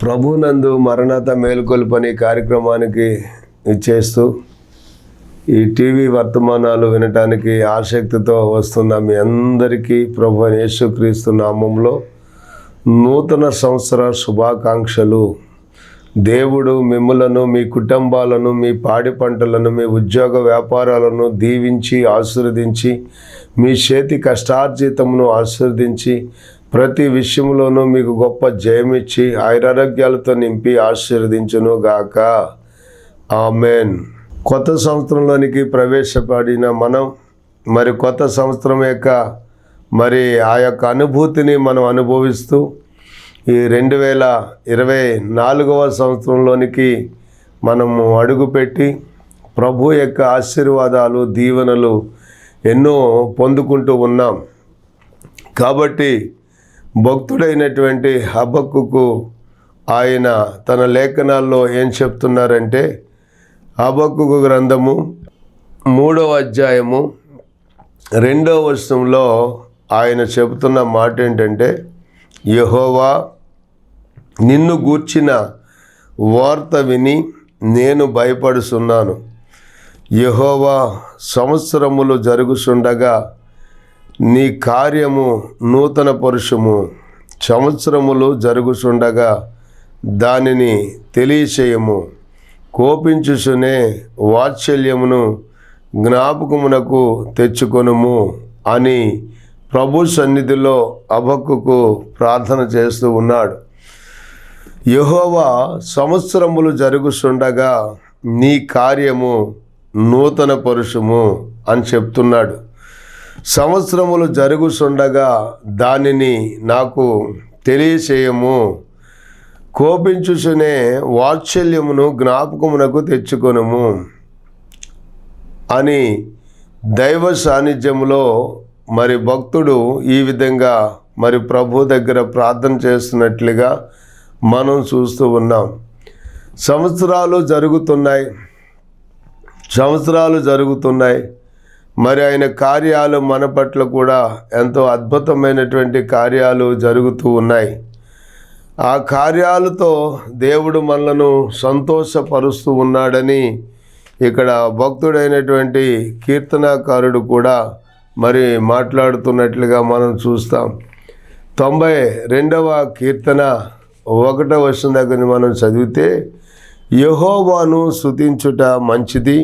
ప్రభునందు మరణత మేలుకొల్పని కార్యక్రమానికి ఇచ్చేస్తూ ఈ టీవీ వర్తమానాలు వినటానికి ఆసక్తితో వస్తున్న మీ అందరికీ ప్రభు యేసుక్రీస్తు నామంలో నూతన సంవత్సర శుభాకాంక్షలు. దేవుడు మిమ్ములను, మీ కుటుంబాలను, మీ పాడి పంటలను, మీ ఉద్యోగ వ్యాపారాలను దీవించి ఆశీర్వదించి, మీ చేతి కష్టార్జితమును ఆశీర్వదించి, ప్రతి విషయంలోనూ మీకు గొప్ప జయమిచ్చి ఆయురారోగ్యాలతో నింపి ఆశీర్వదించును గాక. ఆమెన్. కొత్త సంవత్సరంలోనికి ప్రవేశపడిన మనం కొత్త సంవత్సరం యొక్క ఆ యొక్క అనుభూతిని మనం అనుభవిస్తూ ఈ 2024వ సంవత్సరంలోనికి మనము అడుగుపెట్టి ప్రభు యొక్క ఆశీర్వాదాలు, దీవెనలు ఎన్నో పొందుకుంటూ ఉన్నాం. కాబట్టి భక్తుడైనటువంటి హబక్కుకు ఆయన తన లేఖనాల్లో ఏం చెప్తున్నారంటే, హబక్కుకు గ్రంథము 3వ అధ్యాయము 2వ వచనంలో ఆయన చెబుతున్న మాట ఏంటంటే, యెహోవా నిన్ను గూర్చిన వార్త విని నేను భయపడుచున్నాను. యెహోవా సంవత్సరములు జరుగుచుండగా నీ కార్యము నూతన పరుషము, సంవత్సరములు జరుగుచుండగా దానిని తెలియచేయము. కోపించుచునే వాత్సల్యమును జ్ఞాపకమునకు తెచ్చుకొనుము అని ప్రభు సన్నిధిలో హబక్కుకు ప్రార్థన చేస్తూ ఉన్నాడు. యెహోవా సంవత్సరములు జరుగుచుండగా నీ కార్యము నూతన పరుషము అని చెప్తున్నాడు. సంవత్సరములు జరుగుచుండగా దానిని నాకు తెలియచేయము. కోపించుచునే వాత్సల్యమును జ్ఞాపకమునకు తెచ్చుకొనుము అని దైవ సాన్నిధ్యములో భక్తుడు ఈ విధంగా ప్రభు దగ్గర ప్రార్థన చేస్తున్నట్లుగా మనం చూస్తూ ఉన్నాం. సంవత్సరాలు జరుగుతున్నాయి. ఆయన కార్యాలు మన పట్ల కూడా ఎంతో అద్భుతమైనటువంటి కార్యాలు జరుగుతూ ఉన్నాయి. ఆ కార్యాలతో దేవుడు మనలను సంతోషపరుస్తూ ఉన్నాడని ఇక్కడ భక్తుడైనటువంటి కీర్తనాకారుడు కూడా మాట్లాడుతున్నట్లుగా మనం చూస్తాం. 92వ కీర్తన 1వ వచనం దగ్గర మనం చదివితే, యెహోవాను స్తుతించుట మంచిది,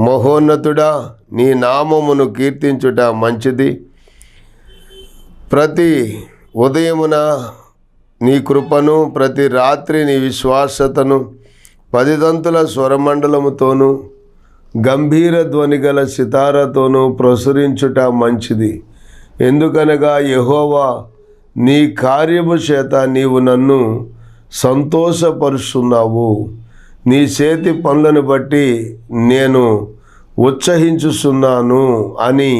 మహోన్నతుడా నీ నామమును కీర్తించుట మంచిది. ప్రతి ఉదయమున నీ కృపను, ప్రతి రాత్రి నీ విశ్వాసతను 10 తంతుల స్వరమండలముతోనూ గంభీర ధ్వని గల సితారతోనూ ప్రసురించుట మంచిది. ఎందుకనగా యెహోవా నీ కార్యము చేత నీవు నన్ను సంతోషపరుస్తున్నావు. నీ చేతి పనులను బట్టి నేను ఉత్సహించుచున్నాను అని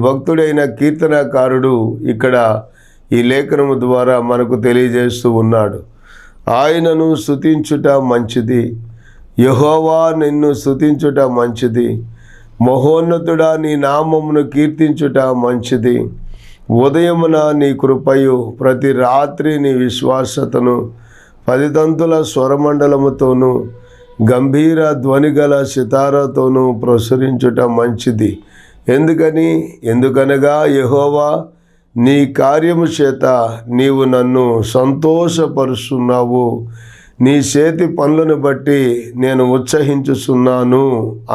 భక్తుడైన కీర్తనకారుడు ఇక్కడ ఈ లేఖనము ద్వారా మనకు తెలియజేస్తూ ఉన్నాడు. ఆయనను స్తుతించుట మంచిది, యెహోవా నిన్ను స్తుతించుట మంచిది, మహోన్నతుడా నీ నామమును కీర్తించుట మంచిది. ఉదయమున నీ కృపయు, ప్రతి రాత్రి నీ విశ్వాసతను 10 తంతుల స్వరమండలముతోనూ గంభీర ధ్వనిగల సితారతోనూ ప్రసురించుట మంచిది. ఎందుకనగా యెహోవా నీ కార్యము చేత నీవు నన్ను సంతోషపరుస్తున్నావు. నీ చేతి పనులను బట్టి నేను ఉత్సహించుచున్నాను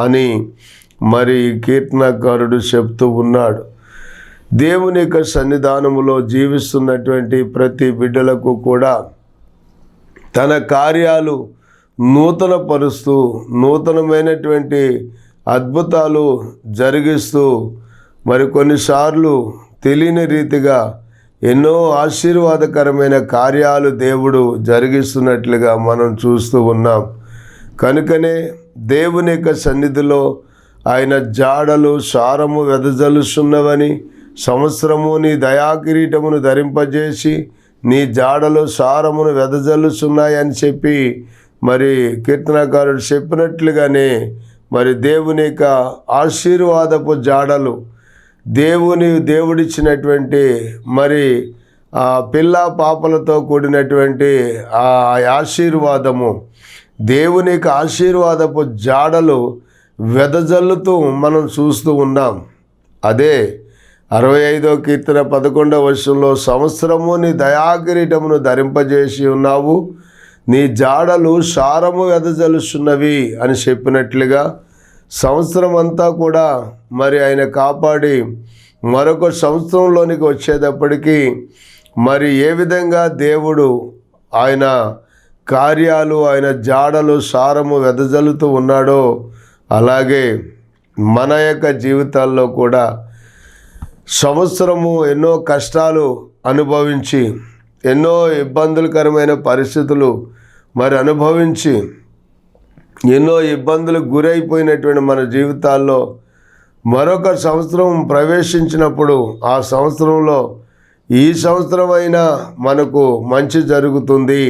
అని కీర్తనకారుడు చెప్తూ ఉన్నాడు. దేవుని యొక్క సన్నిధానములో జీవిస్తున్నటువంటి ప్రతి బిడ్డలకు కూడా తన కార్యాలు నూతన పరుస్తూ, నూతనమైనటువంటి అద్భుతాలు జరిగిస్తూ, కొన్నిసార్లు తెలియని రీతిగా ఎన్నో ఆశీర్వాదకరమైన కార్యాలు దేవుడు జరిగిస్తున్నట్లుగా మనం చూస్తూ ఉన్నాం. కనుకనే దేవుని యొక్క సన్నిధిలో ఆయన జాడలు సారము వెదజల్లుచున్నవని, సంవత్సరము నీ దయాకిరీటమును ధరింపజేసి నీ జాడలు సారమును వెదజల్లుచున్నాయని చెప్పి కీర్తనకారుడు చెప్పినట్లుగానే దేవుని యొక్క ఆశీర్వాదపు జాడలు, దేవుడిచ్చినటువంటి పిల్ల పాపలతో కూడినటువంటి ఆ ఆశీర్వాదము, దేవునికి ఆశీర్వాదపు జాడలు వెదజల్లుతూ మనం చూస్తూ ఉన్నాం. అదే 65వ కీర్తన 11వ వచనంలో, సంవత్సరము నీ దయాకిరీటమును ధరింపజేసి ఉన్నావు, నీ జాడలు సారము వెదజల్లుచున్నవి అని చెప్పినట్లుగా సంవత్సరం అంతా కూడా మరి ఆయన కాపాడి మరొక సంవత్సరంలోనికి వచ్చేటప్పటికీ మరి ఏ విధంగా దేవుడు ఆయన కార్యాలు, ఆయన జాడలు సారము వెదజల్లుతూ ఉన్నాడో, అలాగే మన యొక్క జీవితాల్లో కూడా సంవత్సరము ఎన్నో కష్టాలు అనుభవించి, ఎన్నో ఇబ్బందులకరమైన పరిస్థితులు మరి అనుభవించి, ఎన్నో ఇబ్బందులకు గురైపోయినటువంటి మన జీవితాల్లో మరొక సంవత్సరం ప్రవేశించినప్పుడు ఆ సంవత్సరంలో ఈ సంవత్సరం అయినా మనకు మంచి జరుగుతుంది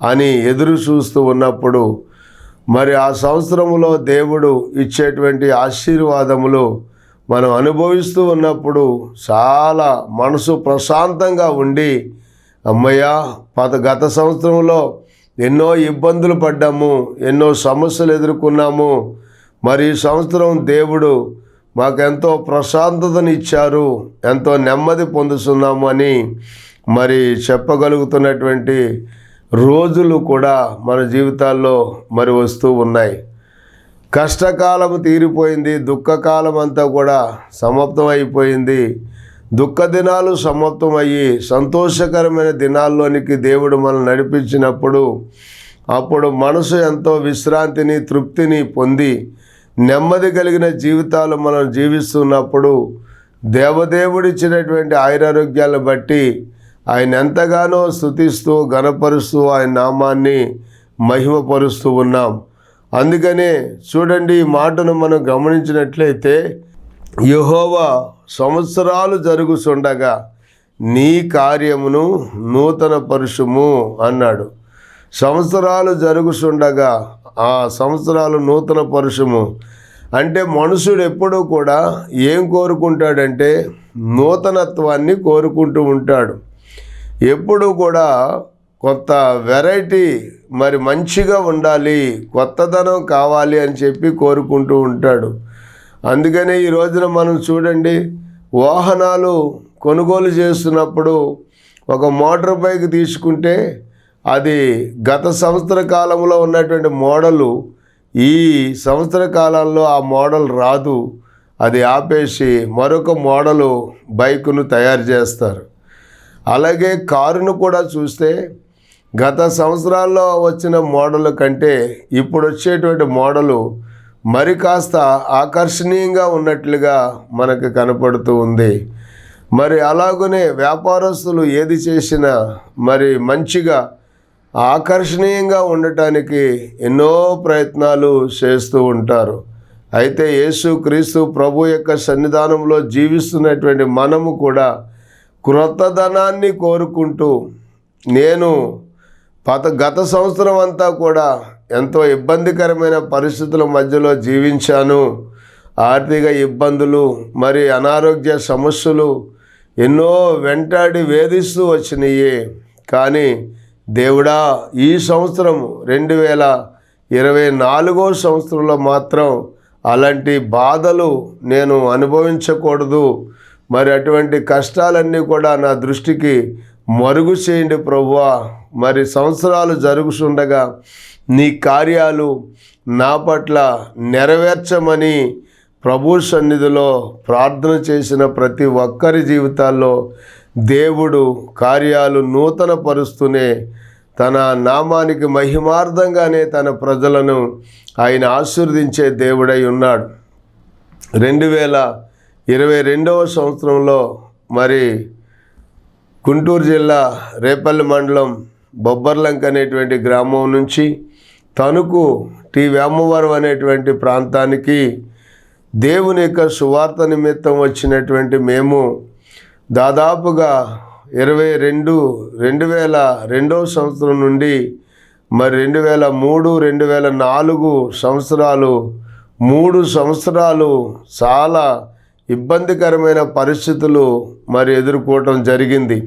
అని ఎదురు చూస్తూ ఉన్నప్పుడు మరి ఆ సంవత్సరంలో దేవుడు ఇచ్చేటువంటి ఆశీర్వాదములు మనం అనుభవిస్తూ ఉన్నప్పుడు చాలా మనసు ప్రశాంతంగా ఉండి, అమ్మయ్యా గత సంవత్సరంలో ఎన్నో ఇబ్బందులు పడ్డాము, ఎన్నో సమస్యలు ఎదుర్కొన్నాము, మరి ఈ సంవత్సరం దేవుడు మాకెంతో ప్రశాంతతని ఇచ్చారు, ఎంతో నెమ్మది పొందుతున్నాము అని మరి చెప్పగలుగుతున్నటువంటి రోజులు కూడా మన జీవితాల్లో మరి వస్తూ ఉన్నాయి. కష్టకాలము తీరిపోయింది, దుఃఖకాలం అంతా కూడా సమాప్తం అయిపోయింది. దుఃఖ దినాలు సమాప్తమయ్యి సంతోషకరమైన దినాల్లోనికి దేవుడు మనం నడిపించినప్పుడు అప్పుడు మనసు ఎంతో విశ్రాంతిని, తృప్తిని పొంది నెమ్మది కలిగిన జీవితాలు మనం జీవిస్తున్నప్పుడు దేవదేవుడిచ్చినటువంటి ఆయురారోగ్యాలను బట్టి ఆయన ఎంతగానో స్తుతిస్తూ ఘనపరుస్తూ ఆయన నామాన్ని మహిమపరుస్తూ ఉన్నాం. అందుకనే చూడండి, ఈ మాటను మనం గమనించినట్లయితే, యెహోవా సంవత్సరాలు జరుగుచుండగా నీ కార్యమును నూతన పరుషుము అన్నాడు. సంవత్సరాలు జరుగుచుండగా ఆ సంవత్సరాలు నూతన పరుషము అంటే మనుషుడు ఎప్పుడూ కూడా ఏం కోరుకుంటాడంటే నూతనత్వాన్ని కోరుకుంటూ ఉంటాడు. ఎప్పుడు కూడా కొత్త వెరైటీ, మరి మంచిగా ఉండాలి, కొత్తదనం కావాలి అని చెప్పి కోరుకుంటూ ఉంటాడు. అందుకనే ఈ రోజున మనం చూడండి, వాహనాలు కొనుగోలు చేస్తున్నప్పుడు ఒక మోటార్ బైక్ తీసుకుంటే అది గత సంవత్సర కాలంలో ఉన్నటువంటి మోడలు ఈ సంవత్సర కాలంలో ఆ మోడల్ రాదు, అది ఆపేసి మరొక మోడలు బైకును తయారు చేస్తారు. అలాగే కారును కూడా చూస్తే గత సంవత్సరాల్లో వచ్చిన మోడల్ కంటే ఇప్పుడు వచ్చేటువంటి మోడలు మరి కాస్త ఆకర్షణీయంగా ఉన్నట్లుగా మనకు కనపడుతూ ఉంది. మరి అలాగనే వ్యాపారస్తులు ఏది చేసినా మరి మంచిగా ఆకర్షణీయంగా ఉండటానికి ఎన్నో ప్రయత్నాలు చేస్తూ ఉంటారు. అయితే యేసుక్రీస్తు ప్రభు యొక్క సన్నిధానంలో జీవిస్తున్నటువంటి మనము కూడా క్రొత్తదనాన్ని కోరుకుంటూ, నేను గత సంవత్సరం అంతా కూడా ఎంతో ఇబ్బందికరమైన పరిస్థితుల మధ్యలో జీవించాను, ఆర్థిక ఇబ్బందులు, మరి అనారోగ్య సమస్యలు ఎన్నో వెంటాడి వేధిస్తూ వచ్చినాయి. కానీ దేవుడా, ఈ సంవత్సరం 2024వ సంవత్సరంలో మాత్రం అలాంటి బాధలు నేను అనుభవించకూడదు, మరి అటువంటి కష్టాలన్నీ కూడా నా దృష్టికి మరుగు చేయండి ప్రభువా. మరి సంవత్సరాలు జరుగుతుండగా నీ కార్యాలు నా పట్ల నెరవేర్చమని ప్రభు సన్నిధిలో ప్రార్థన చేసిన ప్రతి ఒక్కరి జీవితాల్లో దేవుడు కార్యాలు నూతన పరుస్తూనే తన నామానికి మహిమార్థంగానే తన ప్రజలను ఆయన ఆశీర్వదించే దేవుడై ఉన్నాడు. 2022వ సంవత్సరంలో మరి గుంటూరు జిల్లా రేపల్లి మండలం బొబ్బర్లంక అనేటువంటి గ్రామం నుంచి తణుకు టి వేమవరం అనేటువంటి ప్రాంతానికి దేవుని యొక్క సువార్త నిమిత్తం వచ్చినటువంటి మేము దాదాపుగా 2002వ సంవత్సరం నుండి మరి 2003, 2004 సంవత్సరాలు 3 సంవత్సరాలు చాలా ఇబ్బందికరమైన పరిస్థితులు మరి ఎదుర్కోవటం జరిగింది.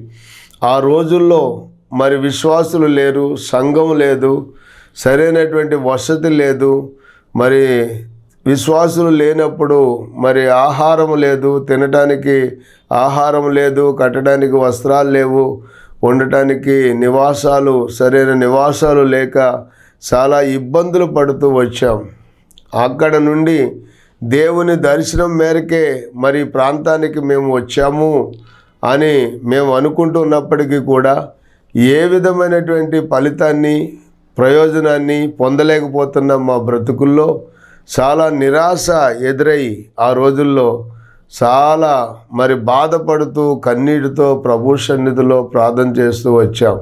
ఆ రోజుల్లో మరి విశ్వాసులు లేరు, సంఘం లేదు, సరైనటువంటి వసతి లేదు. మరి విశ్వాసులు లేనప్పుడు మరి ఆహారం లేదు, తినడానికి ఆహారం లేదు, కట్టడానికి వస్త్రాలు లేవు, ఉండటానికి నివాసాలు, సరైన నివాసాలు లేక చాలా ఇబ్బందులు పడుతూ వచ్చాం. అక్కడ నుండి దేవుని దర్శనం మేరకే మరి ప్రాంతానికి మేము వచ్చాము అని మేము అనుకుంటున్నప్పటికీ కూడా ఏ విధమైనటువంటి ఫలితాన్ని, ప్రయోజనాన్ని పొందలేకపోతున్నాం. మా బ్రతుకుల్లో చాలా నిరాశ ఎదురై ఆ రోజుల్లో చాలా మరి బాధపడుతూ కన్నీటితో ప్రభు సన్నిధిలో ప్రార్థన చేస్తూ వచ్చాం.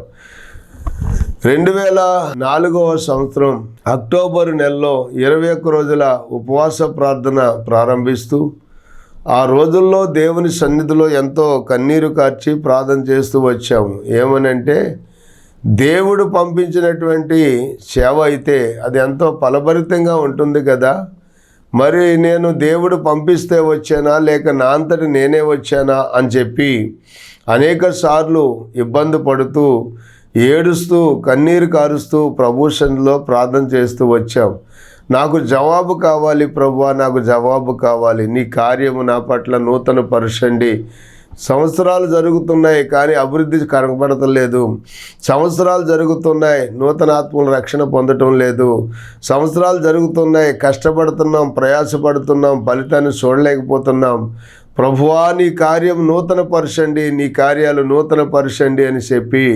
2004వ సంవత్సరం అక్టోబర్ నెలలో 21 రోజుల ఉపవాస ప్రార్థన ప్రారంభిస్తూ ఆ రోజుల్లో దేవుని సన్నిధిలో ఎంతో కన్నీరు కార్చి ప్రార్థన చేస్తూ వచ్చాము. ఏమనంటే, దేవుడు పంపించినటువంటి సేవ అయితే అది ఎంతో ఫలభరితంగా ఉంటుంది కదా. మరి నేను దేవుడు పంపిస్తే వచ్చానా లేక నా అంతటి నేనే వచ్చానా అని చెప్పి అనేక సార్లు ఇబ్బంది పడుతూ, ఏడుస్తూ, కన్నీరు కారుస్తూ ప్రభు సన్నిధిలో ప్రార్థన చేస్తూ వచ్చాం. నాకు జవాబు కావాలి ప్రభువా, నాకు జవాబు కావాలి, నీ కార్యము నా పట్ల నూతన పరచండి. సంవత్సరాలు జరుగుతున్నాయి కానీ అభివృద్ధి కనబడతలేదు. సంవత్సరాలు జరుగుతున్నాయి, నూతన ఆత్మల రక్షణ పొందటం లేదు. సంవత్సరాలు జరుగుతున్నాయి, కష్టపడుతున్నాం, ప్రయాసపడుతున్నాం, ఫలితాన్ని చూడలేకపోతున్నాం. ప్రభువా, నీ కార్యం నూతన పరచండి, నీ కార్యాలు నూతన పరచండి అని చెప్పి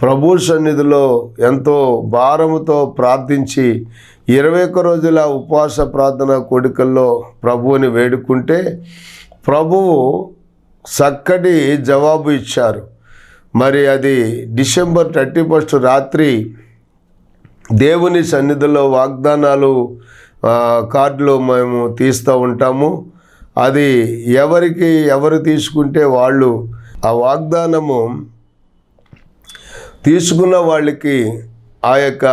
ప్రభు సన్నిధిలో ఎంతో భారముతో ప్రార్థించి 21 రోజుల ఉపవాస ప్రార్థన కోడికల్లో ప్రభువుని వేడుకుంటే ప్రభువు చక్కటి జవాబు ఇచ్చారు. మరి అది డిసెంబర్ 31 రాత్రి దేవుని సన్నిధిలో వాగ్దానాలు కార్డులు మేము తీస్తూ ఉంటాము. అది ఎవరు తీసుకుంటే వాళ్ళు ఆ వాగ్దానము తీసుకున్న వాళ్ళకి ఆ యొక్క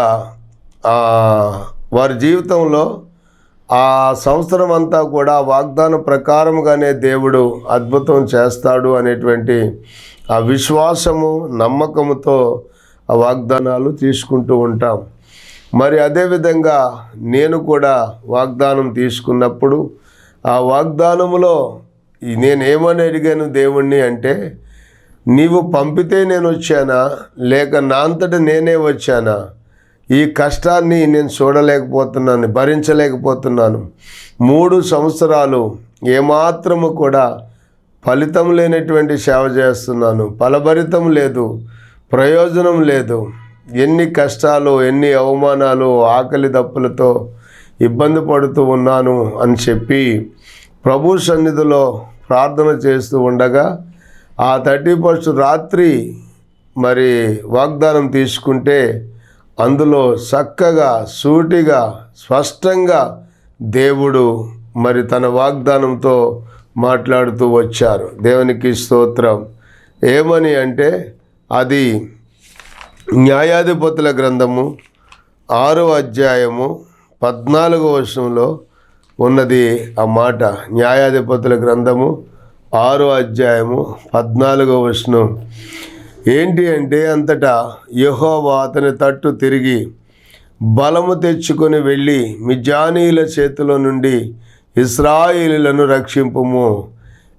వారి జీవితంలో ఆ సంవత్సరం అంతా కూడా వాగ్దానం ప్రకారంగానే దేవుడు అద్భుతం చేస్తాడు అనేటువంటి ఆ విశ్వాసము, నమ్మకముతో ఆ వాగ్దానాలు తీసుకుంటూ ఉంటాం. మరి అదేవిధంగా నేను కూడా వాగ్దానం తీసుకున్నప్పుడు ఆ వాగ్దానములో నేనేమని అడిగాను దేవుణ్ణి అంటే, నీవు పంపితే నేను వచ్చానా లేక నా అంతట నేనే వచ్చానా? ఈ కష్టాన్ని నేను చూడలేకపోతున్నాను, భరించలేకపోతున్నాను. 3 సంవత్సరాలు ఏమాత్రము కూడా ఫలితం లేనటువంటి సేవ చేస్తున్నాను. ఫలభరితం లేదు, ప్రయోజనం లేదు. ఎన్ని కష్టాలు, ఎన్ని అవమానాలు, ఆకలి దప్పులతో ఇబ్బంది పడుతూ ఉన్నాను అని చెప్పి ప్రభు సన్నిధిలో ప్రార్థన చేస్తూ ఉండగా ఆ 31 రాత్రి మరి వాగ్దానం తీసుకుంటే అందులో చక్కగా, సూటిగా, స్పష్టంగా దేవుడు మరి తన వాగ్దానంతో మాట్లాడుతూ వచ్చారు. దేవునికి స్తోత్రం. ఏమని అంటే, అది న్యాయాధిపతుల గ్రంథము 6వ అధ్యాయము 14వ వచనంలో ఉన్నది ఆ మాట. న్యాయాధిపతుల గ్రంథము 6వ అధ్యాయము 14వ వచనం ఏంటి అంటే, అంతటా యెహోవా అతని తట్టు తిరిగి బలము తెచ్చుకొని వెళ్ళి మిద్యానీయుల చేతిలో నుండి ఇశ్రాయేలీయులను రక్షింపుము,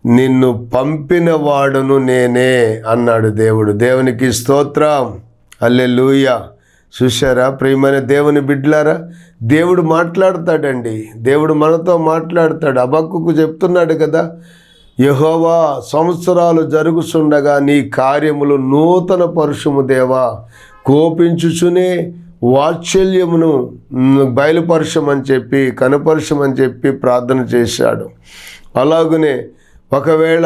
నిన్ను పంపిన వాడును నేనే అన్నాడు దేవుడు. దేవునికి స్తోత్రం. హల్లెలూయా. చూశారా ప్రియమైన దేవుని బిడ్డలారా, దేవుడు మాట్లాడతాడండి. దేవుడు మనతో మాట్లాడతాడు. హబక్కూకు చెప్తున్నాడు కదా, యెహోవా సంవత్సరాలు జరుగుచుండగా నీ కార్యములు నూతన పరుషము దేవా, కోపించుచునే వాత్సల్యమును బయలుపరచమని చెప్పి, కనపరచమని చెప్పి ప్రార్థన చేశాడు. అలాగనే ఒకవేళ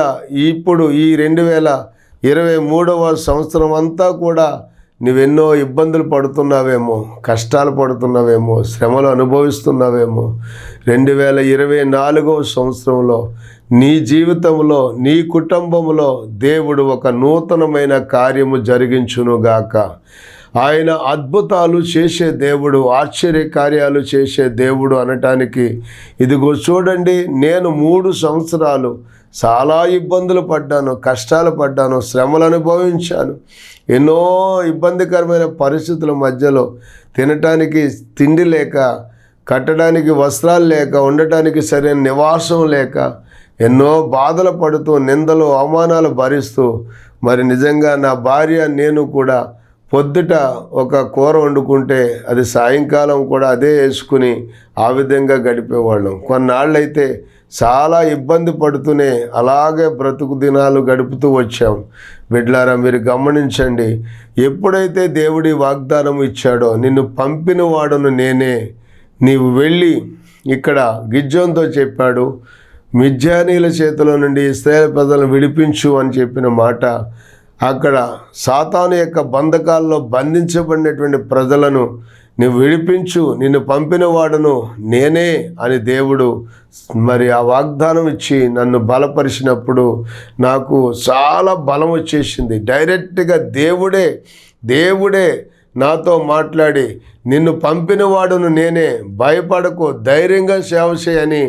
ఇప్పుడు ఈ 2023వ సంవత్సరం అంతా కూడా నువ్వెన్నో ఇబ్బందులు పడుతున్నావేమో, కష్టాలు పడుతున్నావేమో, శ్రమలు అనుభవిస్తున్నావేమో, 2024వ సంవత్సరంలో నీ జీవితంలో, నీ కుటుంబంలో దేవుడు ఒక నూతనమైన కార్యము జరిగించునుగాక. ఆయన అద్భుతాలు చేసే దేవుడు, ఆశ్చర్య కార్యాలు చేసే దేవుడు అనటానికి ఇదిగో చూడండి, నేను 3 సంవత్సరాలు చాలా ఇబ్బందులు పడ్డాను, కష్టాలు పడ్డాను, శ్రమలు అనుభవించాను. ఎన్నో ఇబ్బందికరమైన పరిస్థితుల మధ్యలో తినటానికి తిండి లేక, కట్టడానికి వస్త్రాలు లేక, ఉండటానికి సరైన నివాసం లేక ఎన్నో బాధలు పడుతూ, నిందలు అవమానాలు భరిస్తూ, మరి నిజంగా నా భార్య నేను కూడా పొద్దుట ఒక కూర వండుకుంటే అది సాయంకాలం కూడా అదే వేసుకుని ఆ విధంగా గడిపేవాళ్ళం. కొన్నాళ్ళైతే చాలా ఇబ్బంది పడుతూనే అలాగే బ్రతుకు దినాలు గడుపుతూ వచ్చాం. బిడ్డలారా, మీరు గమనించండి, ఎప్పుడైతే దేవుడి వాగ్దానం ఇచ్చాడో, నిన్ను పంపిన వాడును నేనే, నీవు వెళ్ళి ఇక్కడ గిద్యోనుతో చెప్పాడు, మిద్యానీయుల చేతిలో నుండి ఇశ్రాయేలు ప్రజలను విడిపించు అని చెప్పిన మాట, అక్కడ సాతాను యొక్క బంధకాల్లో బంధించబడినటువంటి ప్రజలను నువ్వు విడిపించు, నిన్ను పంపిన వాడును నేనే అని దేవుడు మరి ఆ వాగ్దానం ఇచ్చి నన్ను బలపరిచినప్పుడు నాకు చాలా బలం వచ్చేసింది. డైరెక్ట్గా దేవుడే నాతో మాట్లాడి, నిన్ను పంపిన వాడును నేనే, భయపడకు, ధైర్యంగా సేవ చేయని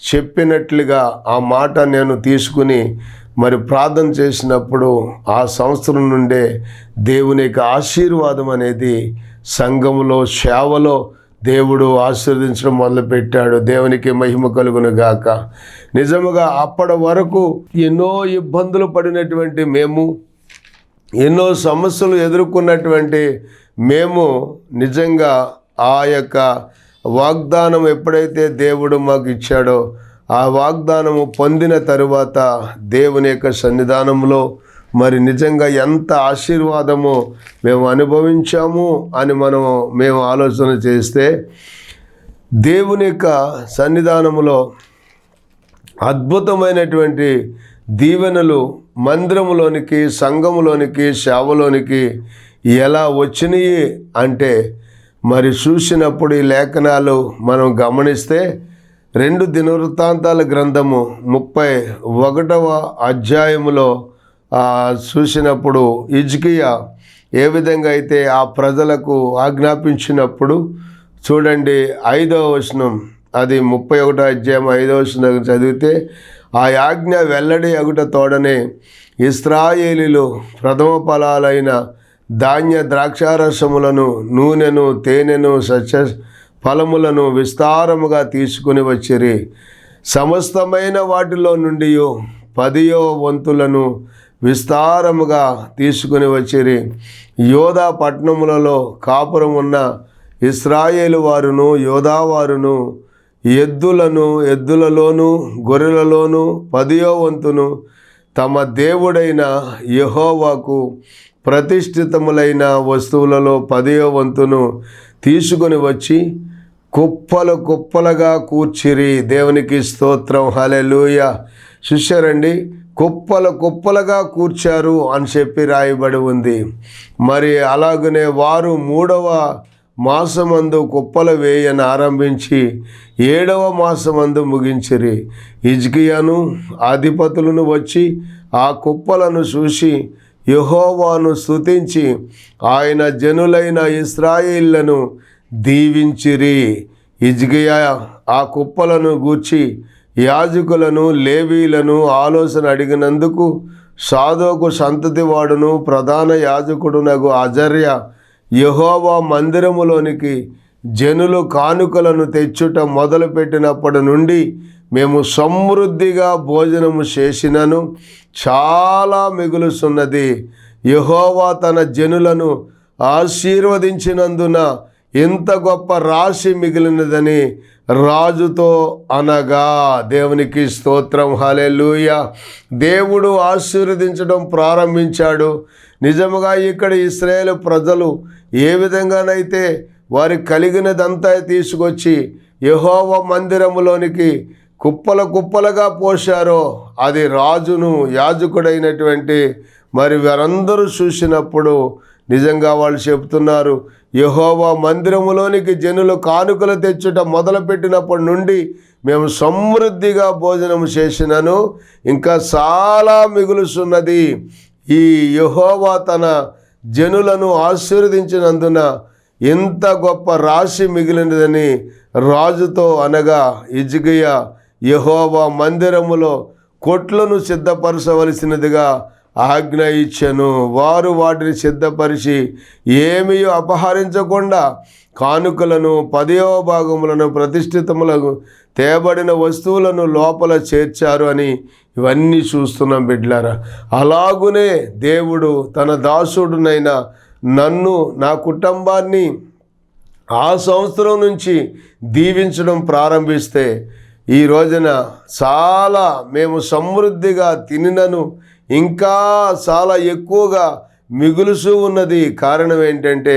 చెప్పినట్లుగా ఆ మాట నేను తీసుకుని మరి ప్రార్థన చేసినప్పుడు ఆ సంవత్సరం నుండే దేవుని యొక్క ఆశీర్వాదం అనేది సంఘములో, సేవలో దేవుడు ఆశీర్వదించడం మొదలుపెట్టాడు. దేవునికి మహిమ కలుగును గాక. నిజముగా అప్పటి వరకు ఎన్నో ఇబ్బందులు పడినటువంటి మేము, ఎన్నో సమస్యలు ఎదుర్కొన్నటువంటి మేము నిజంగా ఆ యొక్క వాగ్దానం ఎప్పుడైతే దేవుడు మాకు ఇచ్చాడో, ఆ వాగ్దానము పొందిన తరువాత దేవుని యొక్క సన్నిధానంలో మరి నిజంగా ఎంత ఆశీర్వాదమో మేము అనుభవించాము అని మేము ఆలోచన చేస్తే, దేవుని యొక్క సన్నిధానములో అద్భుతమైనటువంటి దీవెనలు మందిరములోనికి, సంఘములోనికి, సేవలోనికి ఎలా వచ్చినాయి అంటే, మరి చూసినప్పుడు ఈ లేఖనాలు మనం గమనిస్తే 2 దినవృత్తాంతాల గ్రంథము 31వ అధ్యాయములో చూసినప్పుడు హిజ్కియా ఏ విధంగా అయితే ఆ ప్రజలకు ఆజ్ఞాపించినప్పుడు చూడండి, 5వ వచనం, అది 31వ అధ్యాయం 5వ వచనం చదివితే, ఆ ఆజ్ఞ వెల్లడి అగుట తోడనే ఇశ్రాయేలీలు ప్రథమ ఫలాలైన ధాన్య ద్రాక్షారసములను, నూనెను, తేనెను, సస్య ఫలములను విస్తారముగా తీసుకుని వచ్చిరి. సమస్తమైన వాటిలో నుండి 10వ వంతులను విస్తారముగా తీసుకుని వచ్చిరి. యోధా పట్టణములలో కాపురం ఉన్న ఇశ్రాయేలు వారును, యోధా వారును ఎద్దులలోను, గొర్రెలలోను 10వ వంతును తమ దేవుడైన యెహోవాకు ప్రతిష్ఠితములైన వస్తువులలో 10వ వంతును తీసుకొని వచ్చి కుప్పలుగా కూర్చిరి. దేవునికి స్తోత్రం, హల్లెలూయా. చూశారండి, కుప్పలుగా కూర్చారు అని చెప్పి రాయబడి ఉంది. మరి అలాగనే వారు 3వ మాసమందు కుప్పలు వేయని ఆరంభించి 7వ మాసమందు ముగించిరి. హిజ్కియాను అధిపతులను వచ్చి ఆ కుప్పలను చూసి యెహోవాను స్తుతించి ఆయన జనులైన ఇశ్రాయేలులను దీవించిరి. హిజ్కియా ఆ కుప్పలను గూర్చి యాజకులను, లేవీలను ఆలోచన అడిగినందుకు సాదోకు సంతతి వాడును ప్రధాన యాజకుడునగు అజర్య యెహోవా మందిరములోనికి జనులు కానుకలను తెచ్చుట మొదలుపెట్టినప్పటి నుండి మేము సమృద్ధిగా భోజనము చేసినను చాలా మిగులుచున్నది. యెహోవా తన జనులను ఆశీర్వదించినందున ఎంత గొప్ప రాశి మిగిలినదని రాజుతో అనగా. దేవునికి స్తోత్రం, హల్లెలూయా. దేవుడు ఆశీర్వదించడం ప్రారంభించాడు. నిజముగా ఇక్కడ ఇశ్రాయేలు ప్రజలు ఏ విధంగానైతే వారికి కలిగినదంతా తీసుకొచ్చి యెహోవా మందిరములోనికి కుప్పలుగా పోశారో, అది రాజును, యాజకుడైనటువంటి మరి వారందరూ చూసినప్పుడు నిజంగా వాళ్ళు చెప్తున్నారు, యెహోవా మందిరములోనికి జనులు కానుకలు తెచ్చుట మొదలుపెట్టినప్పటి నుండి మేము సమృద్ధిగా భోజనం చేసినను ఇంకా చాలా మిగులుచున్నది. ఈ యెహోవా తన జనులను ఆశీర్వదించినందున ఎంత గొప్ప రాశి మిగిలినదని రాజుతో అనగా హిజ్కియా యెహోవా మందిరములో కొట్లను సిద్ధపరచవలసినదిగా ఆజ్ఞ ఇచ్చెను. వారు వాటిని సిద్ధపరిచి ఏమీ అపహరించకుండా కానుకలను 10వ భాగములను ప్రతిష్ఠితములకు తేబడిన వస్తువులను లోపల చేర్చారు అని ఇవన్నీ చూస్తున్నాం బిడ్డలారా. అలాగునే దేవుడు తన దాసుడునైన నన్ను, నా కుటుంబాన్ని ఆ సంవత్సరం నుంచి దీవించడం ప్రారంభిస్తే ఈ రోజున చాలా మేము సమృద్ధిగా తినినను ఇంకా చాలా ఎక్కువగా మిగులుసు ఉన్నది. కారణం ఏంటంటే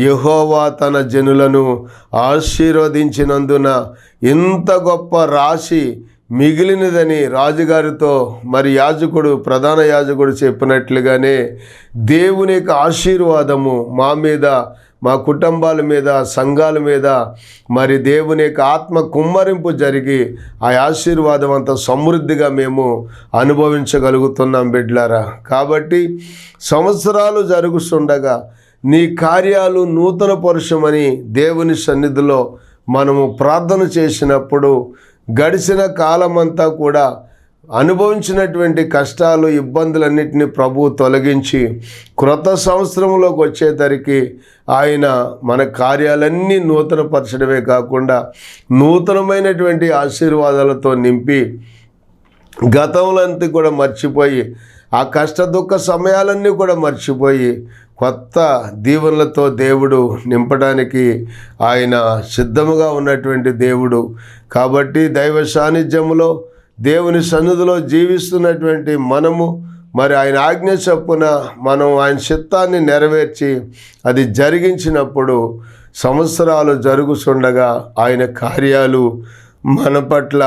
యెహోవా తన జనులను ఆశీర్వదించినందున ఇంత గొప్ప రాశి మిగిలినదని రాజుగారితో యాజకుడు, ప్రధాన యాజకుడు చెప్పినట్లుగానే దేవుని యొక్క ఆశీర్వాదము మా మీద, మా కుటుంబాల మీద, సంఘాల మీద దేవుని యొక్క ఆత్మ కుమ్మరింపు జరిగి ఆ ఆశీర్వాదం అంత సమృద్ధిగా మేము అనుభవించగలుగుతున్నాం బిడ్డలారా. కాబట్టి సంవత్సరాలు జరుగుతుండగా నీ కార్యాలు నూతన పరుషమని దేవుని సన్నిధిలో మనము ప్రార్థన చేసినప్పుడు గడిచిన కాలమంతా కూడా అనుభవించినటువంటి కష్టాలు, ఇబ్బందులన్నింటినీ ప్రభువు తొలగించి క్రొత్త సంవత్సరంలోకి వచ్చేసరికి ఆయన మన కార్యాలన్నీ నూతనపరచడమే కాకుండా నూతనమైనటువంటి ఆశీర్వాదాలతో నింపి గతంలోంతా కూడా మర్చిపోయి ఆ కష్ట దుఃఖ సమయాలన్నీ కూడా మర్చిపోయి కొత్త దీవెనలతో దేవుడు నింపడానికి ఆయన సిద్ధముగా ఉన్నటువంటి దేవుడు. కాబట్టి దైవ సాన్నిధ్యములో దేవుని సన్నిధిలో జీవిస్తున్నటువంటి మనము ఆయన ఆజ్ఞ చొప్పున మనం ఆయన చిత్తాన్ని నెరవేర్చి అది జరిగించినప్పుడు సంవత్సరాలు జరుగుతుండగా ఆయన కార్యాలు మన పట్ల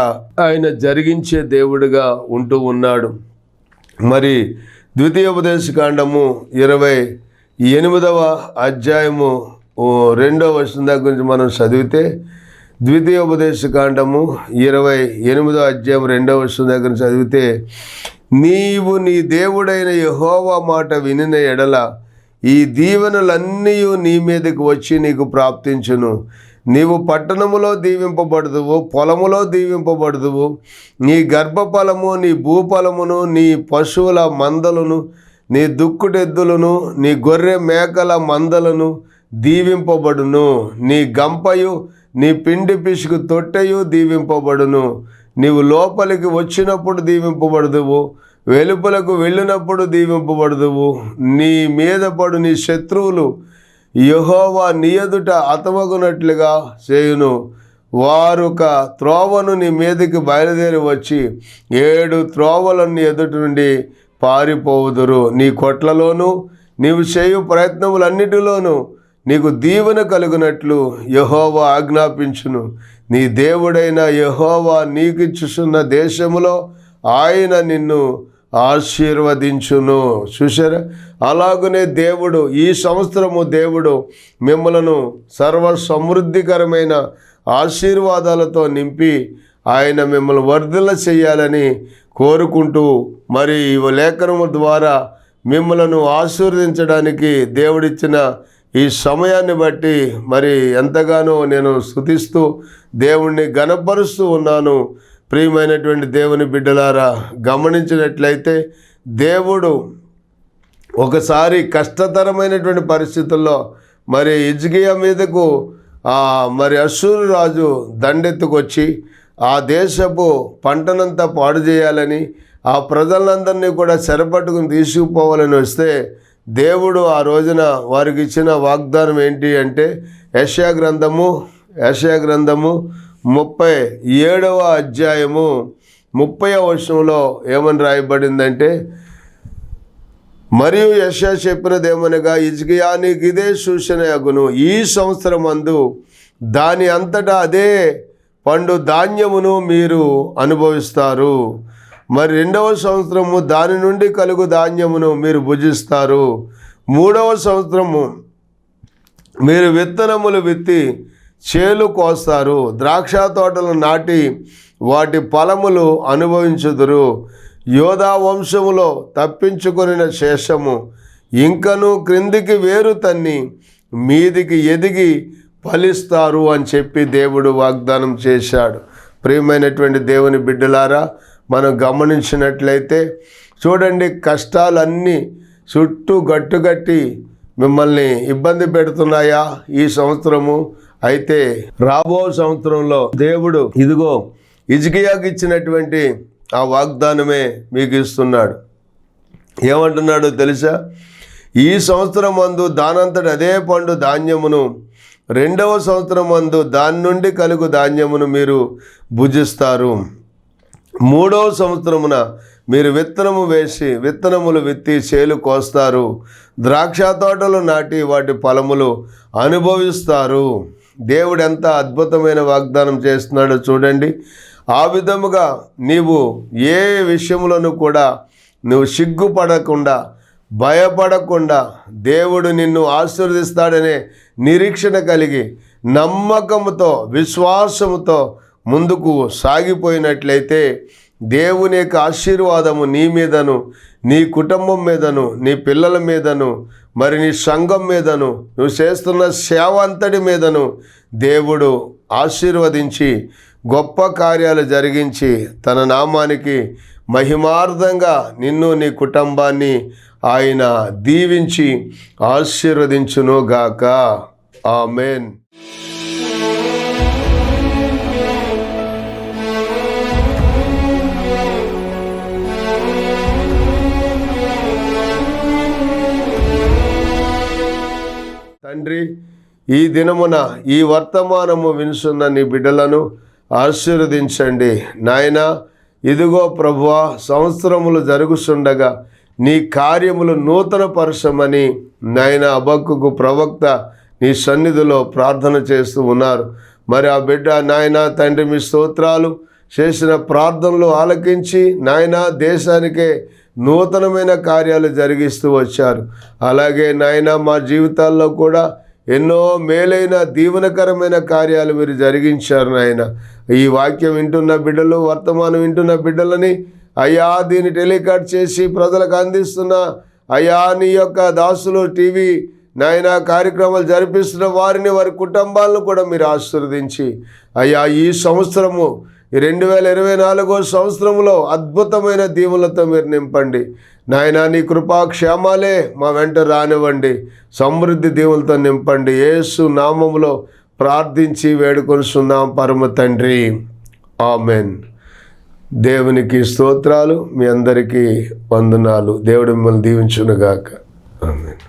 ఆయన జరిగించే దేవుడిగా ఉంటూ ఉన్నాడు. ద్వితీయోపదేశకాండము 28వ అధ్యాయము 2వ వచనం దగ్గర గురించి మనం చదివితే, ద్వితీయోపదేశకాండము 28వ అధ్యాయం 2వ వచనం దగ్గర చదివితే, నీవు నీ దేవుడైన యెహోవా మాట వినిన ఎడల ఈ దీవెనలన్నీ నీ మీదకి వచ్చి నీకు ప్రాప్తించును. నీవు పట్టణములో దీవింపబడుదువు, పొలములో దీవింపబడుదువు. నీ గర్భఫలము, నీ భూఫలమును, నీ పశువుల మందలను, నీ దుక్కుటెద్దులను, నీ గొర్రె మేకల మందలను దీవింపబడును. నీ గంపయు, నీ పిండి పిసుకు తొట్టెయు దీవింపబడును. నీవు లోపలికి వచ్చినప్పుడు దీవింపబడుదువు, వెలుపలకు వెళ్ళినప్పుడు దీవింపబడుదువు. నీ మీద పడు నీ శత్రువులు యెహోవా నీ ఎదుట హతమగునట్లుగా చేయును. వారొక త్రోవను నీ మీదకి బయలుదేరి వచ్చి 7 త్రోవలను నీ ఎదుట నుండి పారిపోవుదురు. నీ కొట్లలోనూ నీవు చేయు ప్రయత్నములన్నిటిలోనూ నీకు దీవెన కలుగునట్లు యెహోవా ఆజ్ఞాపించును. నీ దేవుడైన యెహోవా నీకిచ్చుచున్న దేశములో ఆయన నిన్ను ఆశీర్వదించును. చూశారా? అలాగనే దేవుడు ఈ సంవత్సరము దేవుడు మిమ్మలను సర్వ సమృద్ధికరమైన ఆశీర్వాదాలతో నింపి ఆయన మిమ్మల్ని వర్ధిల్ల చేయాలని కోరుకుంటూ ఈ లేఖనము ద్వారా మిమ్మలను ఆశీర్వదించడానికి దేవుడిచ్చిన ఈ సమయాన్ని బట్టి ఎంతగానో నేను స్తుతిస్తూ దేవుణ్ణి ఘనపరుస్తూ ఉన్నాను. ప్రియమైనటువంటి దేవుని బిడ్డలారా, గమనించినట్లయితే దేవుడు ఒకసారి కష్టతరమైనటువంటి పరిస్థితుల్లో హిజ్కియా మీదకు అష్షూరు రాజు దండెత్తుకొచ్చి ఆ దేశపు పంటనంతా పాడు చేయాలని, ఆ ప్రజలందరినీ కూడా చెరపట్టుకుని తీసుకుపోవాలని వస్తే దేవుడు ఆ రోజున వారికి ఇచ్చిన వాగ్దానం ఏంటి అంటే యెషయా గ్రంథము 37వ అధ్యాయము 30వ వచనంలో ఏమని రాయబడిందంటే, మరియు యెషయా చెప్పినదేమనగా హిజ్కియా నీకు ఇదే సూచన అగును. ఈ సంవత్సరమందు దాని అంతటా అదే పండు ధాన్యమును మీరు అనుభవిస్తారు. 2వ సంవత్సరము దాని నుండి కలుగు ధాన్యమును మీరు భుజిస్తారు. 3వ సంవత్సరము మీరు విత్తనములు విత్తి చేలు కోస్తారు, ద్రాక్ష తోటలు నాటి వాటి ఫలములు అనుభవించుదురు. యోధా వంశములో తప్పించుకొనిన శేషము ఇంకను క్రిందికి వేరు తన్ని మీదికి ఎదిగి ఫలిస్తారు అని చెప్పి దేవుడు వాగ్దానం చేశాడు. ప్రియమైనటువంటి దేవుని బిడ్డలారా, మనం గమనించినట్లయితే చూడండి, కష్టాలన్నీ చుట్టూ గట్టుగట్టి మిమ్మల్ని ఇబ్బంది పెడుతున్నాయా ఈ సంవత్సరము? అయితే రాబో సంవత్సరంలో దేవుడు ఇదిగో హిజ్కియాకి ఇచ్చినటువంటి ఆ వాగ్దానమే మీకు ఇస్తున్నాడు. ఏమంటున్నాడో తెలుసా? ఈ సంవత్సరం మందు దానంతటి అదే పండు ధాన్యమును, రెండవ సంవత్సరం మందు దాని నుండి కలుగు ధాన్యమును మీరు భుజిస్తారు. మూడవ సంవత్సరమున మీరు విత్తనము వేసి విత్తనములు విత్తి చేలు కోస్తారు, ద్రాక్ష తోటలు నాటి వాటి ఫలములు అనుభవిస్తారు. దేవుడు ఎంత అద్భుతమైన వాగ్దానం చేస్తున్నాడో చూడండి. ఆ విధముగా నీవు ఏ విషయములను కూడా నువ్వు సిగ్గుపడకుండా, భయపడకుండా, దేవుడు నిన్ను ఆశీర్వదిస్తాడనే నిరీక్షణ కలిగి నమ్మకముతో విశ్వాసముతో ముందుకు సాగిపోయినట్లయితే దేవుని యొక్క ఆశీర్వాదము నీ మీదను, నీ కుటుంబం మీదను, నీ పిల్లల మీదను, మరి నీ సంఘం మీదను, నువ్వు చేస్తున్న సేవ అంతటి మీదను దేవుడు ఆశీర్వదించి గొప్ప కార్యాలు జరిగించి తన నామానికి మహిమార్థంగా నిన్ను నీ కుటుంబాన్ని ఆయన దీవించి ఆశీర్వదించునుగాక. ఆమెన్. తండ్రి, ఈ దినమున ఈ వర్తమానము వినుసున్న నీ బిడ్డలను ఆశీర్వదించండి నాయనా. ఇదిగో ప్రభువా, సంవత్సరములు జరుగుతుండగా నీ కార్యములు నూతనపరచమని నాయన హబక్కూకు ప్రవక్త నీ సన్నిధిలో ప్రార్థన చేస్తూ ఉన్నారు. మరి ఆ బిడ్డ నాయన తండ్రి మీ స్తోత్రాలు, చేసిన ప్రార్థనలు ఆలకించి నాయన దేశానికే నూతనమైన కార్యాలు జరిగిస్తూ వచ్చారు. అలాగే నాయన మా జీవితాల్లో కూడా ఎన్నో మేలైన దీవెనకరమైన కార్యాలు మీరు జరిగించారు నాయన. ఈ వాక్యం వింటున్న బిడ్డలు, వర్తమానం వింటున్న బిడ్డలని అయ్యా దీన్ని టెలికాస్ట్ చేసి ప్రజలకు అందిస్తున్న అయ్యా నీ యొక్క దాసులు టీవీ నాయన కార్యక్రమాలు జరిపిస్తున్న వారిని, వారి కుటుంబాలను కూడా మీరు ఆశీర్వదించి అయ్యా ఈ సంవత్సరము 2024 సంవత్సరంలో అద్భుతమైన దీవులతో మీరు నింపండి నాయన. నీ కృపాక్షేమాలే మా వెంట రానివ్వండి, సమృద్ధి దీవులతో నింపండి. యేసు నామములో ప్రార్థించి వేడుకొనిస్తున్నాం పరమ తండ్రి. ఆమెన్. దేవునికి స్తోత్రాలు. మీ అందరికీ వందనాలు. దేవుడు మిమ్మల్ని దీవించునుగాక. ఆమెన్.